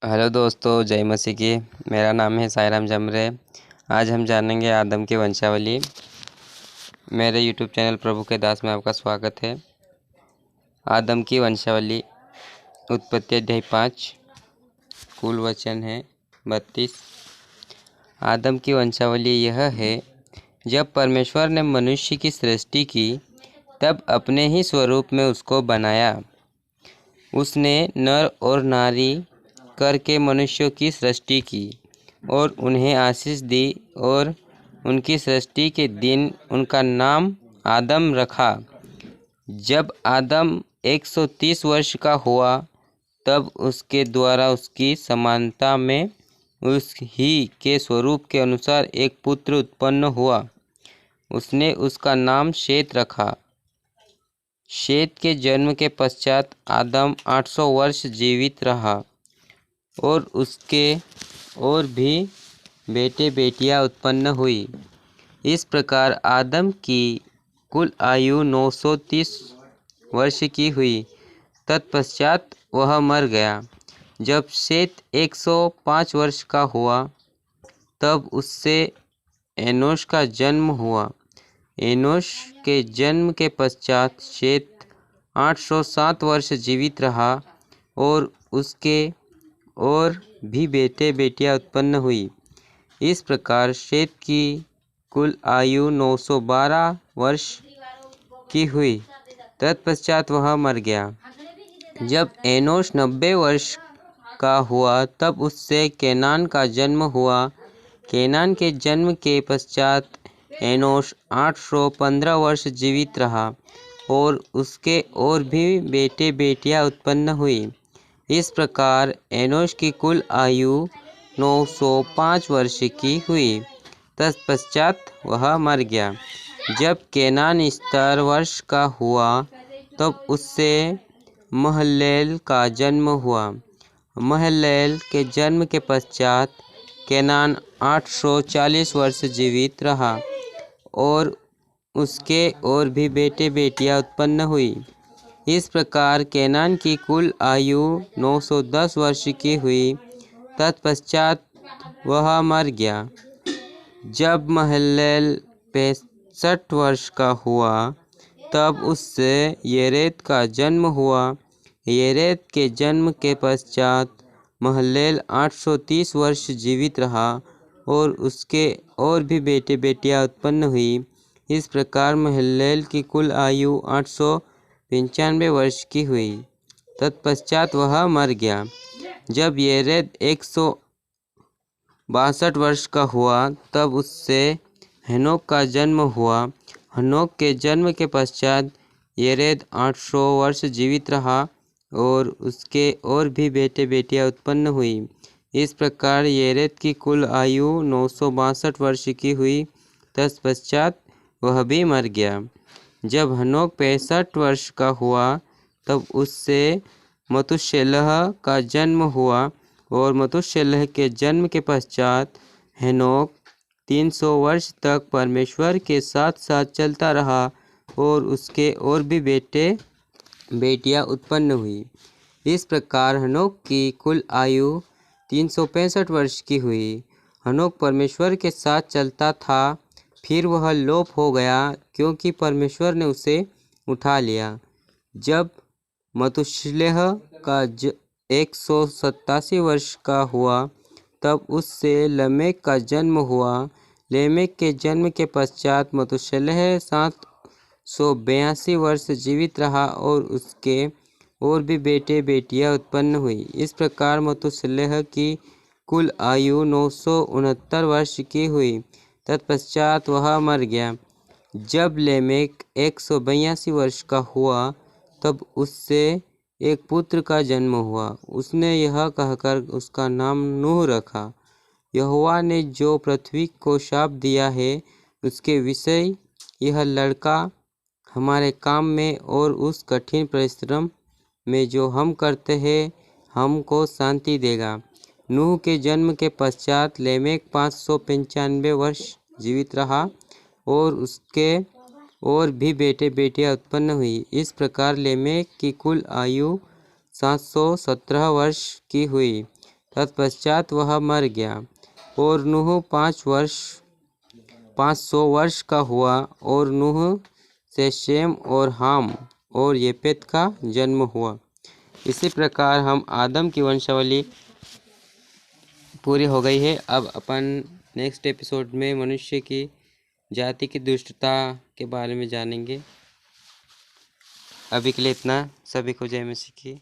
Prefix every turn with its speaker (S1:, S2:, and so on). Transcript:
S1: Hello दोस्तों, जय मसीह की। मेरा नाम है सायराम जमरे। आज हम जानेंगे आदम की वंशावली। मेरे यूट्यूब चैनल प्रभु के दास में आपका स्वागत है। आदम की वंशावली, उत्पत्ति अध्याय 5, कुल वचन है 32। आदम की वंशावली यह है, जब परमेश्वर ने मनुष्य की सृष्टि की तब अपने ही स्वरूप में उसको बनाया। उसने नर और नारी करके मनुष्यों की सृष्टि की और उन्हें आशीष दी और उनकी सृष्टि के दिन उनका नाम आदम रखा। जब आदम 130 वर्ष का हुआ तब उसके द्वारा उसकी समानता में उस ही के स्वरूप के अनुसार एक पुत्र उत्पन्न हुआ। उसने उसका नाम शेत रखा। शेत के जन्म के पश्चात आदम 800 वर्ष जीवित रहा और उसके और भी बेटे बेटियां उत्पन्न हुई। इस प्रकार आदम की कुल आयु 930 वर्ष की हुई। तत्पश्चात वह मर गया। जब शेत 105 वर्ष का हुआ तब उससे एनोश का जन्म हुआ। एनोश के जन्म के पश्चात शेत 807 वर्ष जीवित रहा और उसके और भी बेटे बेटियां उत्पन्न हुई। इस प्रकार शेत की कुल आयु 912 वर्ष की हुई। तत्पश्चात वह मर गया। जब एनोश 90 वर्ष का हुआ तब उससे केनान का जन्म हुआ। केनान के जन्म के पश्चात एनोश 815 वर्ष जीवित रहा और उसके और भी बेटे बेटियां उत्पन्न हुई। इस प्रकार एनोश की कुल आयु 905 वर्ष की हुई। तत्पश्चात वह मर गया। जब केनान 70 वर्ष का हुआ तब उससे महललेल का जन्म हुआ। महललेल के जन्म के पश्चात केनान 840 वर्ष जीवित रहा और उसके और भी बेटे बेटियां उत्पन्न हुई। इस प्रकार केनान की कुल आयु 910 वर्ष की हुई। तत्पश्चात वह मर गया। जब महललेल 65 वर्ष का हुआ तब उससे येरेद का जन्म हुआ। येरेद के जन्म के पश्चात महललेल 830 वर्ष जीवित रहा और उसके और भी बेटे बेटियां उत्पन्न हुई। इस प्रकार महललेल की कुल आयु 895 वर्ष की हुई। तत्पश्चात वह मर गया। जब येरेद 162 वर्ष का हुआ तब उससे हनोक का जन्म हुआ। हनोक के जन्म के पश्चात येरेद 800 वर्ष जीवित रहा और उसके और भी बेटे बेटियां उत्पन्न हुई। इस प्रकार येरेद की कुल आयु 962 वर्ष की हुई। तत्पश्चात वह भी मर गया। जब हनोक 65 वर्ष का हुआ तब उससे मतुशेलह का जन्म हुआ और मतुशेलह के जन्म के पश्चात हेनोक 300 वर्ष तक परमेश्वर के साथ साथ चलता रहा और उसके और भी बेटे बेटियां उत्पन्न हुई। इस प्रकार हनोक की कुल आयु 365 वर्ष की हुई। हनोक परमेश्वर के साथ चलता था, फिर वह लोप हो गया क्योंकि परमेश्वर ने उसे उठा लिया। जब मतुशेलह का 187 वर्ष का हुआ तब उससे लमेक का जन्म हुआ। लेमेक के जन्म के पश्चात मतुशेलह 782 वर्ष जीवित रहा और उसके और भी बेटे बेटियां उत्पन्न हुई। इस प्रकार मतुशेलह की कुल आयु 969 वर्ष की हुई। तत्पश्चात वह मर गया। जब लेमेक 182 वर्ष का हुआ तब उससे एक पुत्र का जन्म हुआ। उसने यह कहकर उसका नाम नूह रखा, यहोवा ने जो पृथ्वी को शाप दिया है उसके विषय यह लड़का हमारे काम में और उस कठिन परिश्रम में जो हम करते हैं हमको शांति देगा। नूह के जन्म के पश्चात लेमेक 595 वर्ष जीवित रहा और उसके और भी बेटे बेटियां उत्पन्न हुई। इस प्रकार लेमेक की कुल आयु 717 वर्ष की हुई। तत्पश्चात वह मर गया और नूह 500 वर्ष का हुआ और नूह से शेम और हाम और येपेत का जन्म हुआ। इसी प्रकार हम आदम की वंशावली पूरी हो गई है। अब अपन नेक्स्ट एपिसोड में मनुष्य की जाति की दुष्टता के बारे में जानेंगे। अभी के लिए इतना। सभी को जय मसीह की।